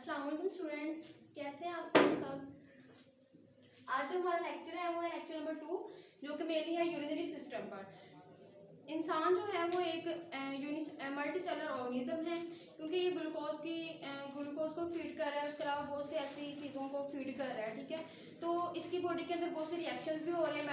अस्सलाम वालेकुम स्टूडेंट्स, कैसे हैं आप सब। आज जो हमारा लेक्चर है वो है लेक्चर नंबर 2, जो कि मेनली है यूरिनरी सिस्टम पर। इंसान जो है वो एक मल्टी सेलुलर ऑर्गेनिज्म है, क्योंकि ये ग्लूकोज को फीड कर रहा है, उसके अलावा बहुत सी ऐसी चीज़ों को फीड कर रहा है। ठीक है, तो इसकी बॉडी के अंदर बहुत से रिएक्शंस भी हो रहे हैं,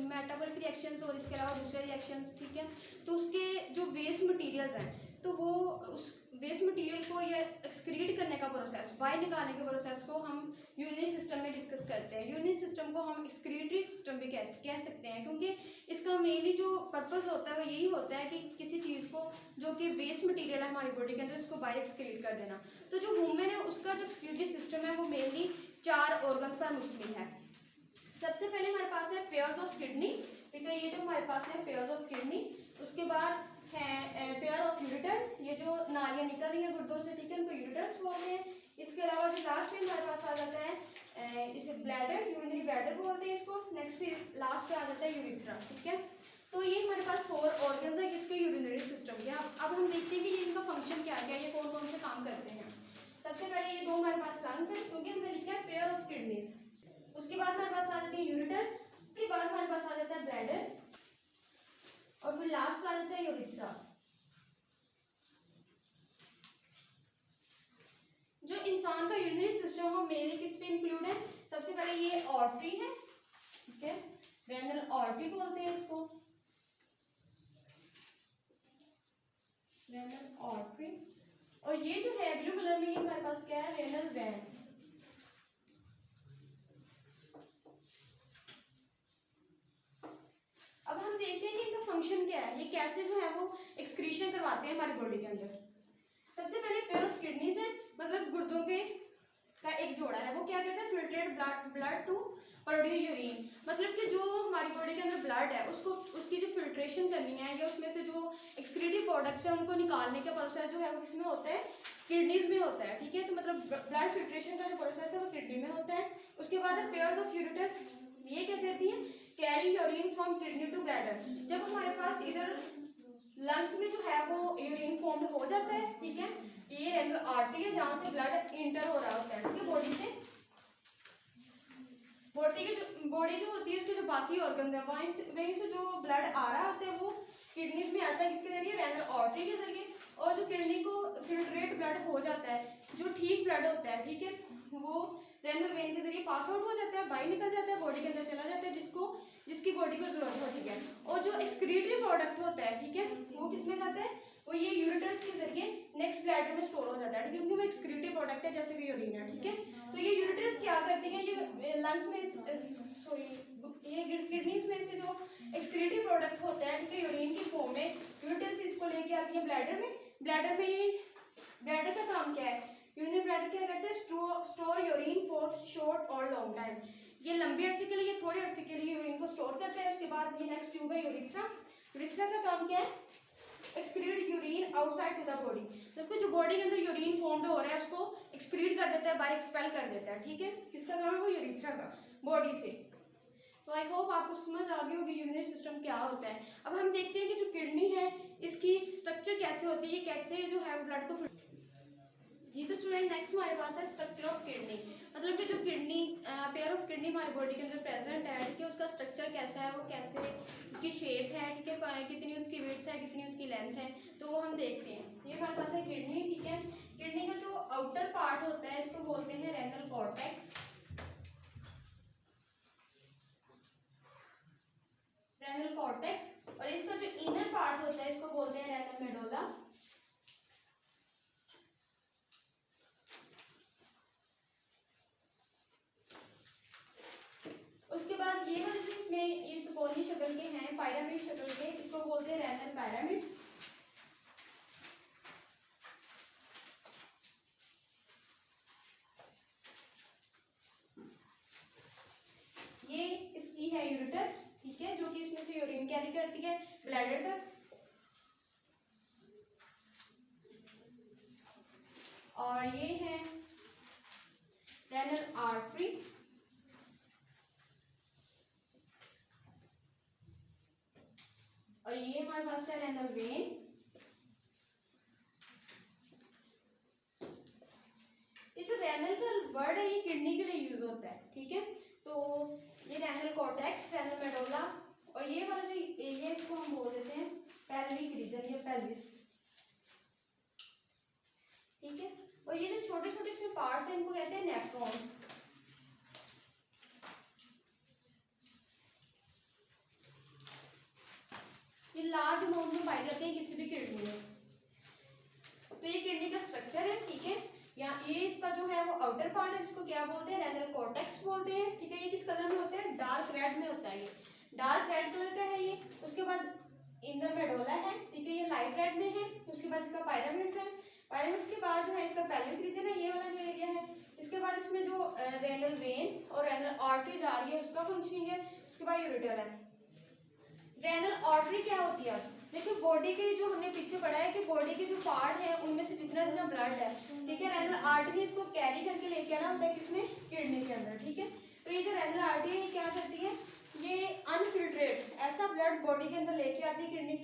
मेटाबॉलिक रिएक्शंस और इसके अलावा दूसरे रिएक्शंस। ठीक है, तो उसके जो वेस्ट मटेरियल्स हैं तो वो उस वेस्ट मटेरियल को ये एक्सक्रीट करने का प्रोसेस, बाहर निकालने के प्रोसेस को हम यूरिनरी सिस्टम में डिस्कस करते हैं। यूरिनरी सिस्टम को हम एक्सक्रीटरी सिस्टम भी कह सकते हैं, क्योंकि इसका मेनली जो पर्पस होता है वो यही होता है कि किसी चीज़ को जो कि वेस्ट मटेरियल है हमारी बॉडी के अंदर उसको बाहर एक्सक्रीट कर देना। तो जो वुमेन है उसका जो एक्सक्रीटरी सिस्टम है वो मेनली 4 ऑर्गन्स पर मुश्तमिल है। सबसे पहले हमारे पास है पेयर्स ऑफ किडनी। ठीक है, ये जो हमारे पास है पेयर्स ऑफ किडनी। उसके बाद है पेयर ऑफ यूरेटर्स, ये जो नालियाँ निकल रही हैं गुर्दों से, ठीक है, उनको यूरेटर्स बोलते हैं। इसके अलावा जो लास्ट में हमारे पास आ जाता है इसे ब्लैडर, यूरिनरी ब्लैडर बोलते हैं इसको। नेक्स्ट फिर लास्ट पे आ जाता है यूरिथ्रा। ठीक है, तो ये हमारे पास 4 ऑर्गन्स है किसके, यूरिनरी सिस्टम के। अब हम देखते हैं कि ये इनका फंक्शन क्या क्या है, ये कौन कौन से काम करते हैं। सबसे पहले ये 2 हमारे पास लंग्स है, क्योंकि हमने लिखा है पेयर ऑफ किडनीज। उसके बाद हमारे पास आ जाते हैं यूरेटर्स, उसके बाद हमारे पास आ जाता है ब्लैडर, और फिर लास्ट आ जाता है यूरिथ्रा। जो इंसान का यूरिनरी सिस्टम है मेनली किस पे इंक्लूड है। सबसे पहले ये आर्टरी है, ठीक है, रेनल आर्टरी बोलते हैं इसको, रेनल आर्टरी। और ये जो है ब्लू कलर में ये हमारे पास क्या है, रेनल वेन। अब हम देखते हैं कि इनका फंक्शन क्या है, ये कैसे जो है वो एक्सक्रीशन करवाते हैं हमारी बॉडी के अंदर। सबसे पहले पेयर ऑफ किडनीज है, मतलब गुर्दों के का एक जोड़ा है, वो क्या करता है, filtrate blood to produce urine. मतलब कि जो हमारी बॉडी के अंदर ब्लड है उसको उसकी जो फिल्ट्रेशन करनी है या उसमें से जो एक्सक्रीटिव प्रोडक्ट्स है उनको निकालने का प्रोसेस जो है वो किसमें होता है, किडनीज में होता है। ठीक है, तो मतलब ब्लड फिल्ट्रेशन का जो प्रोसेस है वो किडनी में होता है। उसके बाद है पेयर्स ऑफ यूरेटर्स, ये क्या करती है, carry urine from kidney to bladder. जब हमारे पास इधर लंग्स में जो है वो यूरिन फॉर्म हो जाता है, ठीक है, ये रेनल आर्टरी है जहाँ से ब्लड इंटर हो रहा होता है, ठीक है, बॉडी से। बॉडी जो होती है उसके जो बाकी ऑर्गन है वहीं से जो ब्लड आ रहा होता है वो किडनीज में आता है, किसके जरिए, रेनल आर्टरी के जरिए। और जो किडनी को फिल्ट्रेट ब्लड हो जाता है, जो ठीक ब्लड होता है, ठीक है, वो रेनल वेन के जरिए पास आउट हो जाता है, बाहर निकल जाता है, बॉडी के अंदर चला जाता है, जिसकी बॉडी को जरूरत होती है। और जो एक्सक्रीटरी प्रोडक्ट होता है, ठीक है, वो किसमें जाता है, वो ये यूरेटर्स के जरिए नेक्स्ट ब्लैडर में स्टोर हो जाता है, क्योंकि वो एक्सक्रीटरी प्रोडक्ट है जैसे कि यूरिन है। ठीक है, तो ये यूरेटर्स क्या करती हैं, ये लंग्स में ये किडनीज में से जो एक्सक्रीटरी प्रोडक्ट होता है, ठीक है, यूरिन की फॉर्म में, यूरेटर्स इसको लेके आती है ब्लैडर में। ब्लैडर में ये ब्लैडर का काम क्या है, यूरिनरी ब्लैडर क्या करते हैं, स्टोर यूरिन फॉर शॉर्ट और लॉन्ग टाइम। ये लंबे अरसे के लिए, थोड़े अरसे के लिए यूरिन को स्टोर करते हैं। उसके बाद ये नेक्स्ट ट्यूब है यूरिथ्रा। यूरिथ्रा का काम क्या है, excrete urine outside to the body. मतलब जो बॉडी के अंदर यूरिन फॉर्म हो रहा है उसको एक्सक्रीट कर देता है, बाहर एक्सपेल कर देता है। ठीक है, किसका काम है, वो यूरिथ्रा का, बॉडी से। तो आई होप आपको समझ आ गई होगी यूरिनरी सिस्टम क्या होता है। अब हम देखते हैं कि जो किडनी है इसकी स्ट्रक्चर कैसे होती है, ये कैसे जो है ब्लड को जी। तो स्टूडेंट नेक्स्ट हमारे पास है स्ट्रक्चर ऑफ किडनी। मतलब कि जो किडनी पेयर ऑफ किडनी हमारी बॉडी के अंदर प्रेजेंट है, ठीक है, उसका स्ट्रक्चर कैसा है, वो कैसे उसकी शेप है, ठीक है, कितनी उसकी विड्थ है, कितनी उसकी लेंथ है, तो वो हम देखते हैं। ये हमारे पास है किडनी। ठीक है, किडनी का जो आउटर पार्ट होता है इसको बोलते हैं रेनल कॉर्टेक्स, रेनल कॉर्टेक्स। और इसका जो इनर पार्ट होता है इसको बोलते हैं रेनल मेडोला। उसके बाद ये वाले जो इसमें ये त्रिकोणीय शक्ल के हैं, पिरामिड शक्ल के, इसको बोलते हैं रेनल पिरामिड्स। ये इसकी है यूरेटर, ठीक है, जो कि इसमें से यूरिन कैरी करती है ब्लैडर तक। और ये है रेनल आर्टरी। और ये हमारे पास है रेनल वेन। ये जो वर्ड है ये किडनी के लिए यूज होता है, ठीक है। तो ये रेनल कॉर्टेक्स, रेनल मेडुला, और ये वाला जो एरिया इसको हम बोल देते हैं पेल्विक रीजन या पेल्विस, ठीक है। और ये जो छोटे छोटे इसमें पार्ट्स हैं इनको कहते हैं नेफ्रॉन्स। ये लार्ज अमाउंट में पाए जाते हैं किसी भी किडनी में। तो ये किडनी का स्ट्रक्चर है, ठीक है। या ये इसका जो है वो आउटर पार्ट है, इसको क्या बोलते हैं, रेनल कॉर्टेक्स बोलते हैं, ठीक है। ये किस कलर में होता है, डार्क रेड में होता है, ये डार्क रेड कलर का है ये। उसके बाद इनर मेडुला है, ठीक है, ये लाइट रेड में है। उसके बाद इसका पायरामिड्स है, पायरामिड्स के बाद जो है इसका पेल्विक रीजन है, ये वाला जो एरिया है। इसके बाद इसमें जो रेनल वेन और रेनल आर्टरी जा रही है उसका फंक्शनिंग है। उसके बाद यूरेटर है। रेनल आर्टरी क्या होती है, देखिए बॉडी के जो हमने पीछे पढ़ा है कि बॉडी के जो पार्ट है उनमें से जितना जितना ब्लड है, ठीक है, रेनल आर्टरी इसको कैरी करके लेके आना होता है किसमें, किडनी के अंदर, ठीक है। तो ये जो रेनल आर्टरी है क्या करती है, ये अनफिल्ट्रेट ऐसा ब्लड बॉडी के अंदर लेके आती है किडनी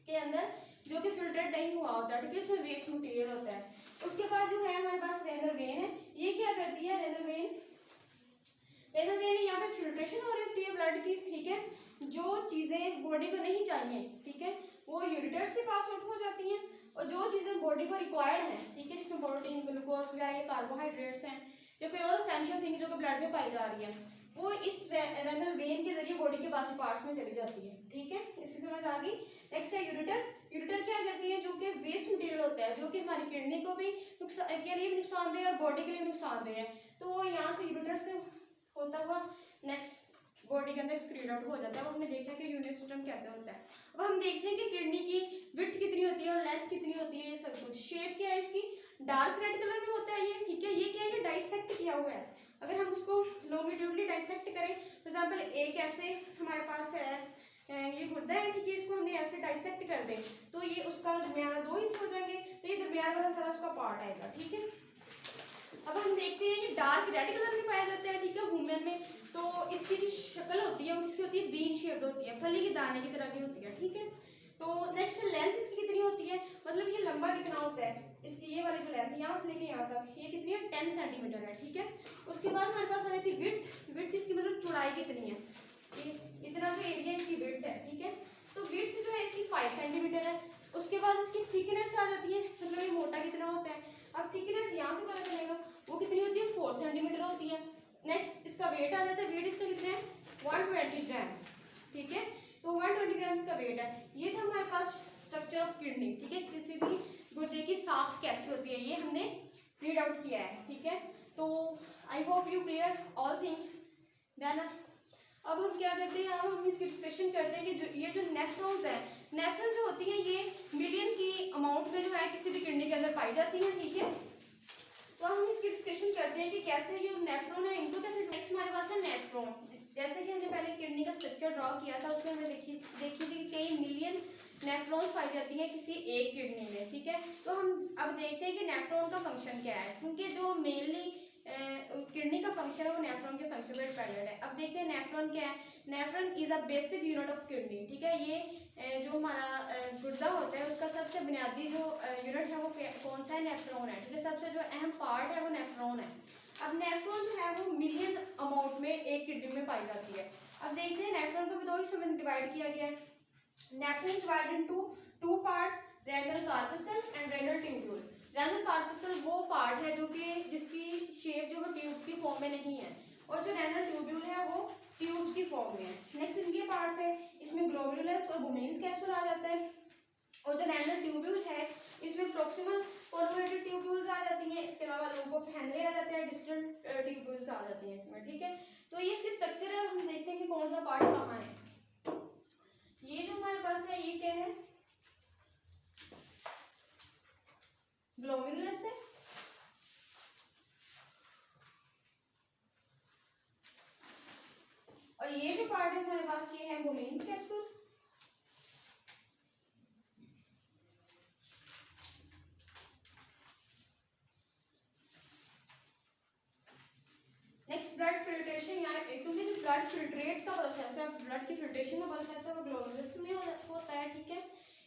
के अंदर जो कि फिल्ट्रेट नहीं हुआ होता, ठीक है, इसमें वेस्ट मटेरियल होता है। उसके बाद जो है हमारे पास रेनल वेन है, ये क्या करती है, रेनल वेन यहाँ पे फिल्ट्रेशन हो रही है ब्लड की, ठीक है। जो चीजें बॉडी को नहीं चाहिए, ठीक है, वो यूरेटर से पास आउट हो जाती हैं, और जो चीजें बॉडी को रिक्वायर्ड है, ठीक है, जिसमें प्रोटीन, ग्लूकोज वगैरह, कार्बोहाइड्रेट्स हैं या कोई और एसेंशियल थिंग जो कि ब्लड में पाई जा रही है, वो इस रेनल वेन के जरिए बॉडी के बाकी पार्ट्स में चली जाती है, ठीक है। इसकी समझ आ गई। नेक्स्ट है यूरेटर। यूरेटर क्या करती है, जो कि वेस्ट मटेरियल होता है, जो कि हमारी किडनी को भी के लिए भी नुकसानदेह और बॉडी के लिए नुकसानदेह है, तो वो यहाँ से यूरेटर से होता हुआ नेक्स्ट बॉडी के अंदर स्क्रीन आउट हो जाता है। वो हमने देखा कि यूरिन सिस्टम कैसे होता है। अब हम देखते हैं कि किडनी की विड्थ कितनी होती है और लेंथ कितनी होती है, ये सब कुछ। शेप क्या है इसकी, डार्क रेड कलर में होता है ये, ठीक है। ये क्या है, ये डाइसेक्ट किया हुआ है। अगर हम उसको लॉन्गिट्यूडली डाइसेक्ट करें, फॉर एग्जांपल एक ऐसे हमारे पास है ये गुर्दा है, ठीक है, इसको हमने ऐसे डाइसेक्ट कर दें तो ये उसका दरमियाना दो हिस्से हो जाएंगे, तो ये दरमियान वाला सारा उसका पार्ट आएगा, ठीक है। अब हम देखते हैं कि डार्क रेड कलर में पाया जाता है, ठीक है, वुमेन में। तो इसकी जो शक्ल होती है वो किसकी होती है, बीन शेप्ड होती है, फली के दाने की तरह की होती है, ठीक है। तो नेक्स्ट लेंथ इसकी कितनी होती है, मतलब ये लंबा कितना होता है, इसकी ये वाली जो लेंथ है यहाँ से लेके यहाँ तक, ये कितनी है, 10 सेंटीमीटर है, ठीक है। उसके बाद हमारे पास आ जाती है विड्थ। विड्थ इसकी मतलब चौड़ाई कितनी है, इतना जो एरिया इसकी विड्थ है, ठीक है। तो विड्थ जो है इसकी 5 सेंटीमीटर है। उसके बाद इसकी थिकनेस आ जाती है, मतलब ये मोटा कितना होता है। अब थिकनेस यहाँ से पता चलेगा वो कितनी होती है, 4 सेंटीमीटर होती है। नेक्स्ट इसका वेट आ जाता है, वेट इसका कितना है, 120 ग्राम, ठीक है। तो 120 ग्राम इसका वेट है। ये था हमारे पास स्ट्रक्चर ऑफ किडनी, ठीक है। किसी भी गुर्दे की साख्त कैसी होती है ये हमने रीड आउट किया है, ठीक है। तो I hope you clear all things. Then अब हम क्या करते हैं, अब हम इसकी डिस्कशन करते हैं कि ये जो नेफ्रॉन्स है, नेफ्रॉन जो होती है ये मिलियन की अमाउंट में जो है किसी भी किडनी के अंदर पाई जाती है, ठीक है। तो हम इसकी डिस्कशन करते हैं कि कैसे ये नेफ्रॉन है इनको कैसे। नेक्स्ट हमारे पास है नेफ्रॉन। जैसे कि हमने पहले किडनी का स्ट्रक्चर ड्रॉ किया था, उसमें हमने देखी थी कि कई मिलियन नेफ्रॉन्स पाई जाती हैं किसी एक किडनी में, ठीक है। तो हम अब देखते हैं कि नेफ्रॉन का फंक्शन क्या है, क्योंकि जो मेनली किडनी का फंक्शन है वो नेफ्रॉन के फंक्शन पर डिपेंडेंट है। अब देखते हैं नेफ्रॉन क्या है। Nephron is a basic unit of kidney, ठीक है। ये जो हमारा गुर्दा होता है उसका सबसे बुनियादी जो यूनिट है वो कौन सा है, नेफ्रॉन है, ठीक है। सबसे जो अहम पार्ट है वो नेफ्रॉन है। अब नेफ्रॉन जो है वो मिलियन अमाउंट में एक किडनी में पाई जाती है। अब देखते हैं नेफ्रॉन को भी दो हिस्सों में डिवाइड किया गया है। Nephron divided into two parts, renal corpuscle and renal tubule. Renal corpuscle वो पार्ट है जो कि जिसकी शेप जो है ट्यूब्स की फॉर्म में नहीं है, और जो रेनल ट्यूब्यूल है वो ट्यूब्स की फॉर्म में है। नेक्स्ट इनके पार्ट्स है, इसमें ग्लोमेरुलस और बुमेन्स कैप्सूल आ जाता है, और जो रेनल ट्यूब्यूल है इसमें प्रोक्सिमल कोलुमेटेड ट्यूब्यूल्स आ जाती हैं। इसके अलावा लूप ऑफ हेनरी आ जाते हैं, डिस्टल ट्यूब्यूल्स आ जाती हैं इसमें, ठीक है। तो ये इसकी स्ट्रक्चर है, हम देखते हैं कि कौन सा पार्ट कहाँ है। ये जो हमारे पास है ये क्या है, ग्लोमेरुलस है, और ये जो पार्ट है हमारे पास ये है बुमेन्स कैप्सूल। नेक्स्ट ब्लड फिल्ट्रेशन, यहाँ क्योंकि जो ब्लड फिल्ट्रेट का प्रोसेस है, ब्लड की फिल्ट्रेशन का प्रोसेस है वो ग्लोमेरुलस में होता है, ठीक है।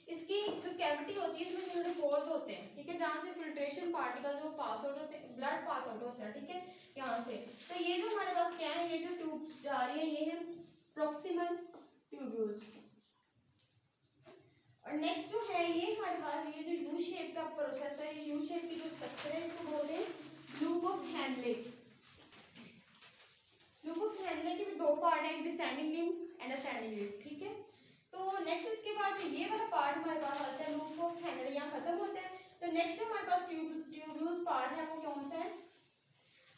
इसकी जो कैविटी होती है इसमें छोटे पोर्स होते हैं, ठीक है, जहाँ से फिल्ट्रेशन पार्टिकल जो पास आउट होते हैं, ब्लड पास आउट होता है, ठीक है। से। तो ये जो हमारे पास क्या है, ये जो ट्यूब्स जा रही है ये है प्रॉक्सिमल ट्यूब्यूल्स। और नेक्स्ट जो है ये हमारे पास ये जो यू शेप का प्रोसेस है, यू शेप की जो स्ट्रक्चर है इसको बोलते हैं loop of Henle. Loop of Henle के भी दो पार्ट हैं, descending limb and ascending limb, ठीक है। तो नेक्स्ट इसके बाद जो ये वाला पार्ट हमारे पास आता है लूप ऑफ हेनले यहाँ खत्म होता है। तो नेक्स्ट जो हमारे पास ट्यूब्यूल्स पार्ट है वो कौन सा है,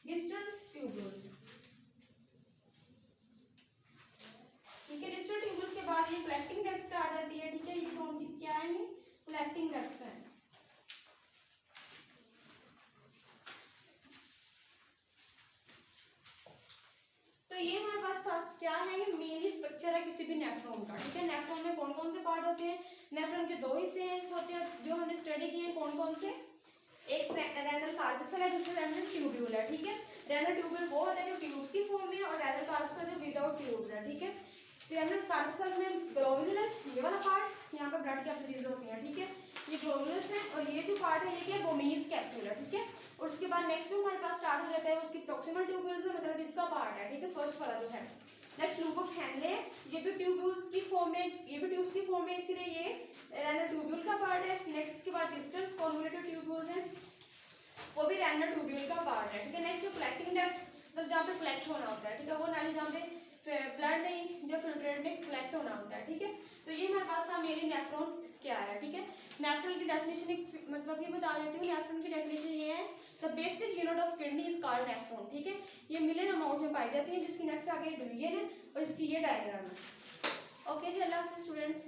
डिस्टल ट्यूब्यूल्स, ठीक है। डिस्टल ट्यूब्यूल्स के बाद ये कलेक्टिंग डक्ट आ जाती है, ठीक है। ये कौन सी क्या है, ये कलेक्टिंग डक्ट है। तो ये हमारे पास था क्या है, ये मेनली स्ट्रक्चर है किसी भी नेफ्रॉन का, ठीक है। नेफ्रॉन में कौन कौन से पार्ट होते हैं, नेफ्रॉन के दो हिस्से होते हैं जो हमने स्टडी किए हैं, कौन कौन से, एक रेनल कार्पसल है, दूसरा रेनल ट्यूब्यूल है, ठीक है। रेनल ट्यूब्यूल वो होता है जो ट्यूब्स की फॉर्म में, और रेनल कार्पसल जो विदाउट ट्यूब्स है, ठीक है। रेनल कार्पसल में ग्लोमेरुलस ये वाला पार्ट, यहाँ पर ब्लड कैपिलरीज होती है, ठीक है, ये ग्लोमेरुलस है। और ये जो पार्ट है ये क्या है, गोमीज कैप्सूल है, ठीक है। और उसके बाद नेक्स्ट जो हमारे पास स्टार्ट हो जाता है उसकी प्रॉक्सिमल ट्यूब्यूल्स है, मतलब इसका पार्ट है, ठीक है, फर्स्ट वाला जो है। नेक्स्ट लूप ऑफ हेनले, ये भी ट्यूब्यूल्स की फॉर्म में, ये भी ट्यूब्स की फॉर्म में, इसीलिए ये रेनल ट्यूब्यूल का पार्ट है। नेक्स्ट इसके बाद डिस्टल कॉन्वोल्यूटेड ट्यूब्यूल है, वो भी रेनल ट्यूब्यूल का पार्ट है, ठीक है। नेक्स्ट जो कलेक्टिंग डक्ट, मतलब जहाँ पे कलेक्ट होना होता है, ठीक है, वो नाली जहाँ पे ब्लड नहीं जो फिल्ट्रेट में कलेक्ट होना होता है, ठीक है। तो ये हमारे पास था मेरी नेफ्रॉन क्या है, ठीक है। नेफ्रॉन की डेफिनेशन एक मतलब ये बता देती हूँ, नेफ्रॉन की डेफिनेशन ये है, the basic unit of kidney is called nephron, ठीक है। ये मिलियन अमाउंट में पाई जाती है, जिसकी नेक्स्ट आगे डिवीजन है और इसकी ये डायग्राम है। ओके जी, अल्लाह हाफिज़ स्टूडेंट्स।